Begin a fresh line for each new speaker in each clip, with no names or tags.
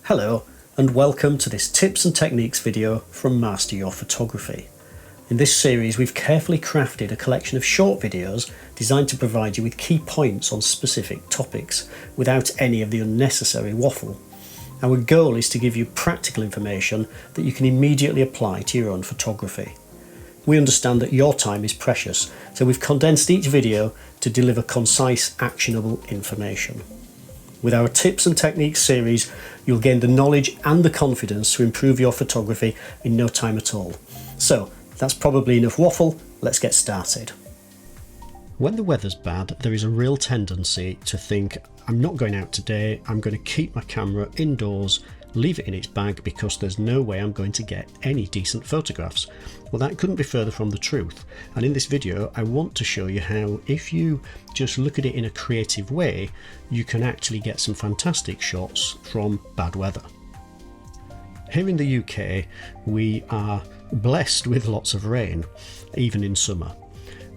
Hello and welcome to this tips and techniques video from Master Your Photography. In this series we've carefully crafted a collection of short videos designed to provide you with key points on specific topics without any of the unnecessary waffle. Our goal is to give you practical information that you can immediately apply to your own photography. We understand that your time is precious, so we've condensed each video to deliver concise, actionable information. With our tips and techniques series, you'll gain the knowledge and the confidence to improve your photography in no time at all. So, that's probably enough waffle, let's get started. When the weather's bad, there is a real tendency to think, I'm not going out today, I'm going to keep my camera indoors, leave it in its bag because there's no way I'm going to get any decent photographs. Well, that couldn't be further from the truth, and in this video I want to show you how, if you just look at it in a creative way, you can actually get some fantastic shots from bad weather. Here in the UK we are blessed with lots of rain, even in summer.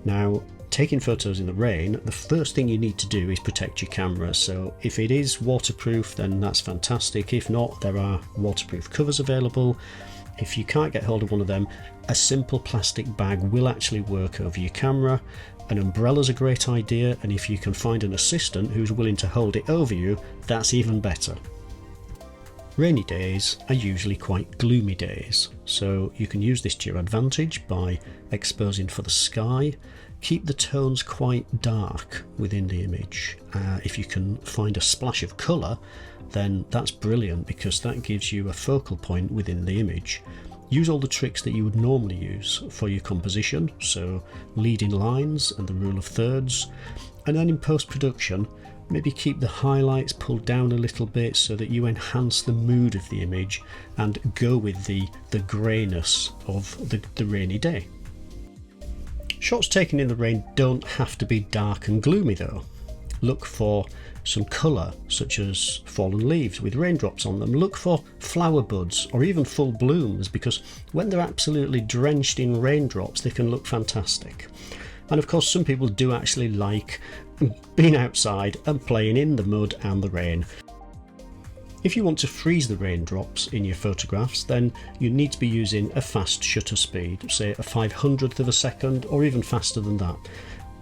Now, taking photos in the rain, the first thing you need to do is protect your camera. So if it is waterproof, then that's fantastic. If not, there are waterproof covers available. If you can't get hold of one of them, a simple plastic bag will actually work over your camera. An umbrella's a great idea, and if you can find an assistant who's willing to hold it over you, that's even better. Rainy days are usually quite gloomy days, so you can use this to your advantage by exposing for the sky. Keep the tones quite dark within the image. If you can find a splash of colour, then that's brilliant because that gives you a focal point within the image. Use all the tricks that you would normally use for your composition, so leading lines and the rule of thirds, and then in post-production maybe keep the highlights pulled down a little bit so that you enhance the mood of the image and go with the greyness of the rainy day. Shots taken in the rain don't have to be dark and gloomy though. Look for some colour, such as fallen leaves with raindrops on them. Look for flower buds or even full blooms, because when they're absolutely drenched in raindrops they can look fantastic. And of course some people do actually like being outside and playing in the mud and the rain. If you want to freeze the raindrops in your photographs, then you need to be using a fast shutter speed, say a 500th of a second or even faster than that.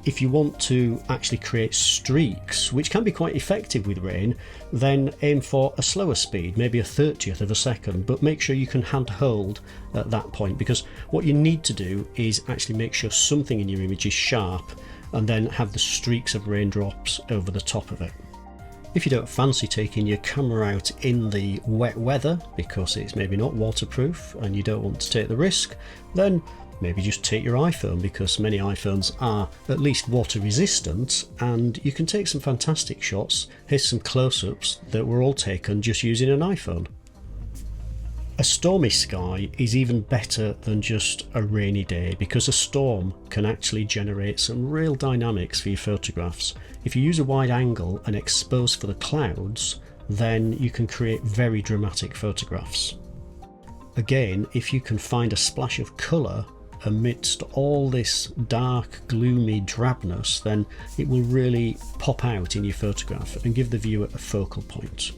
If you want to actually create streaks, which can be quite effective with rain, then aim for a slower speed, maybe a 30th of a second, but make sure you can hand hold at that point, because what you need to do is actually make sure something in your image is sharp and then have the streaks of raindrops over the top of it. If you don't fancy taking your camera out in the wet weather because it's maybe not waterproof and you don't want to take the risk, then maybe just take your iPhone, because many iPhones are at least water resistant and you can take some fantastic shots. Here's some close-ups that were all taken just using an iPhone. A stormy sky is even better than just a rainy day, because a storm can actually generate some real dynamics for your photographs. If you use a wide angle and expose for the clouds, then you can create very dramatic photographs. Again, if you can find a splash of colour amidst all this dark, gloomy drabness, then it will really pop out in your photograph and give the viewer a focal point.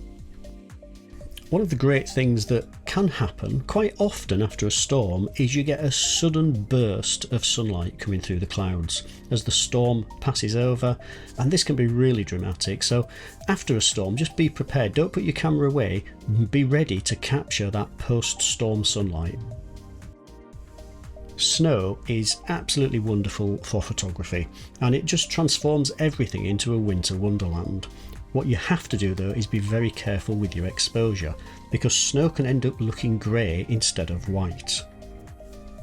One of the great things that can happen quite often after a storm is you get a sudden burst of sunlight coming through the clouds as the storm passes over, and this can be really dramatic. So after a storm, just be prepared. Don't put your camera away, be ready to capture that post-storm sunlight. Snow is absolutely wonderful for photography, and it just transforms everything into a winter wonderland. What you have to do though is be very careful with your exposure, because snow can end up looking grey instead of white.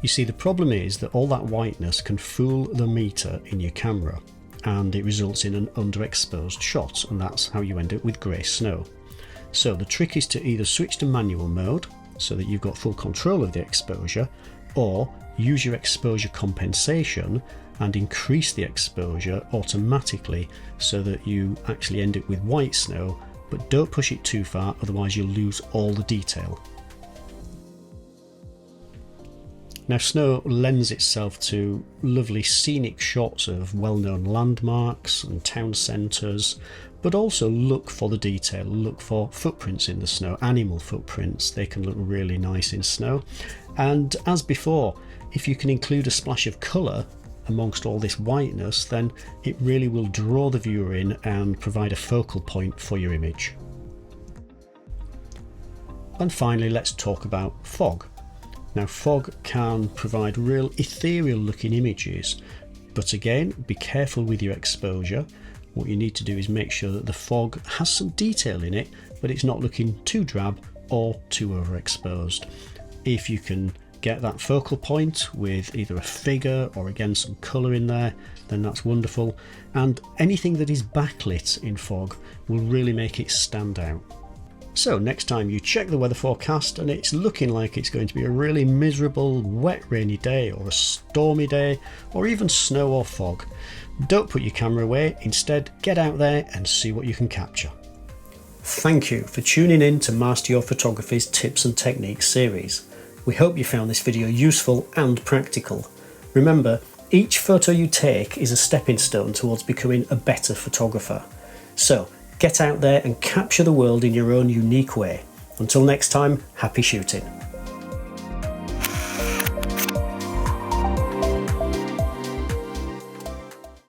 You see, the problem is that all that whiteness can fool the meter in your camera and it results in an underexposed shot, and that's how you end up with grey snow. So the trick is to either switch to manual mode so that you've got full control of the exposure, or use your exposure compensation and increase the exposure automatically so that you actually end up with white snow, but don't push it too far, otherwise you'll lose all the detail. Now, snow lends itself to lovely scenic shots of well-known landmarks and town centres, but also look for the detail, look for footprints in the snow, animal footprints. They can look really nice in snow. And as before, if you can include a splash of colour amongst all this whiteness, then it really will draw the viewer in and provide a focal point for your image. And finally, let's talk about fog. Now, fog can provide real ethereal looking images, but again, be careful with your exposure. What you need to do is make sure that the fog has some detail in it, but it's not looking too drab or too overexposed. If you can get that focal point with either a figure or again some colour in there, then that's wonderful. And anything that is backlit in fog will really make it stand out. So next time you check the weather forecast and it's looking like it's going to be a really miserable, wet, rainy day, or a stormy day, or even snow or fog, don't put your camera away. Instead, get out there and see what you can capture. Thank you for tuning in to Master Your Photography's Tips and Techniques series. We hope you found this video useful and practical. Remember, each photo you take is a stepping stone towards becoming a better photographer. So, get out there and capture the world in your own unique way. Until next time, happy shooting.